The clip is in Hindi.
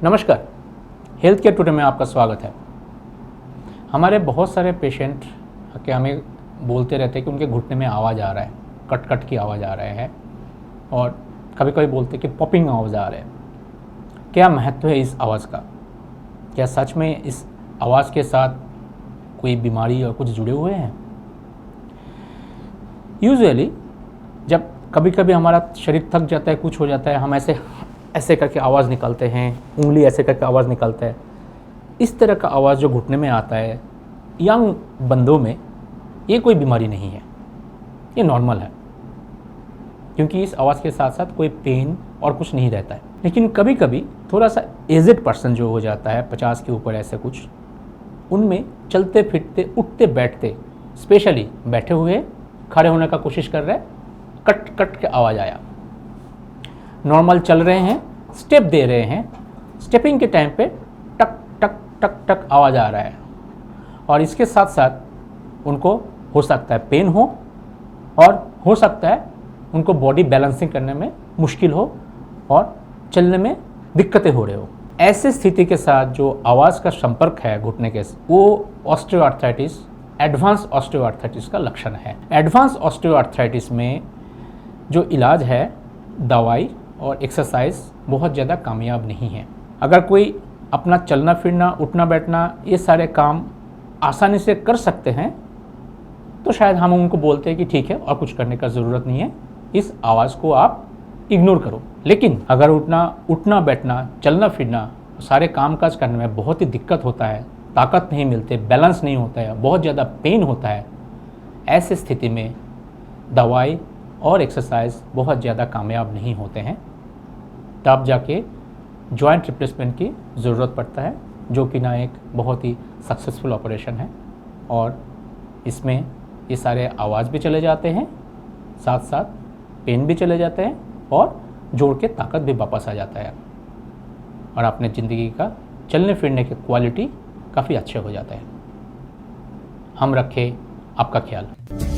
नमस्कार, हेल्थ केयर टुडे में आपका स्वागत है। हमारे बहुत सारे पेशेंट के हमें बोलते रहते हैं कि उनके घुटने में आवाज़ आ रहा है, कट कट की आवाज़ आ रहा है और कभी कभी बोलते हैं कि पॉपिंग आवाज़ आ रहा है। क्या महत्व है इस आवाज़ का? क्या सच में इस आवाज़ के साथ कोई बीमारी और कुछ जुड़े हुए हैं? यूजुअली जब कभी कभी हमारा शरीर थक जाता है, कुछ हो जाता है, हम ऐसे करके आवाज़ निकालते हैं, उंगली ऐसे करके आवाज़ निकालता है। इस तरह का आवाज़ जो घुटने में आता है यंग बंदों में, ये कोई बीमारी नहीं है, ये नॉर्मल है, क्योंकि इस आवाज़ के साथ साथ कोई पेन और कुछ नहीं रहता है। लेकिन कभी कभी थोड़ा सा एजेड पर्सन जो हो जाता है, 50 के ऊपर ऐसे कुछ, उनमें चलते फिरते उठते बैठते, स्पेशली बैठे हुए खड़े होने का कोशिश कर रहे हैं, कट कट के आवाज़ आया। नॉर्मल चल रहे हैं, स्टेप दे रहे हैं, स्टेपिंग के टाइम पे टक टक टक टक आवाज़ आ रहा है और इसके साथ साथ उनको हो सकता है पेन हो और हो सकता है उनको बॉडी बैलेंसिंग करने में मुश्किल हो और चलने में दिक्कतें हो रहे हो। ऐसे स्थिति के साथ जो आवाज़ का संपर्क है घुटने के, वो ऑस्टियोआर्थराइटिस, एडवांस ऑस्टियोआर्थराइटिस का लक्षण है। एडवांस ऑस्टियोआर्थराइटिस में जो इलाज है, दवाई और एक्सरसाइज बहुत ज़्यादा कामयाब नहीं है। अगर कोई अपना चलना फिरना, उठना बैठना, ये सारे काम आसानी से कर सकते हैं तो शायद हम उनको बोलते हैं कि ठीक है और कुछ करने का ज़रूरत नहीं है, इस आवाज़ को आप इग्नोर करो। लेकिन अगर उठना बैठना, चलना फिरना, सारे काम काज करने में बहुत ही दिक्कत होता है, ताकत नहीं मिलते, बैलेंस नहीं होता है, बहुत ज़्यादा पेन होता है, ऐसे स्थिति में दवाई और एक्सरसाइज बहुत ज़्यादा कामयाब नहीं होते हैं। तब जाके जॉइंट रिप्लेसमेंट की ज़रूरत पड़ता है, जो कि ना एक बहुत ही सक्सेसफुल ऑपरेशन है और इसमें ये सारे आवाज़ भी चले जाते हैं, साथ साथ पेन भी चले जाते हैं और जोड़ के ताकत भी वापस आ जाता है और अपने ज़िंदगी का चलने फिरने की क्वालिटी काफ़ी अच्छे हो जाता है। हम रखें आपका ख्याल।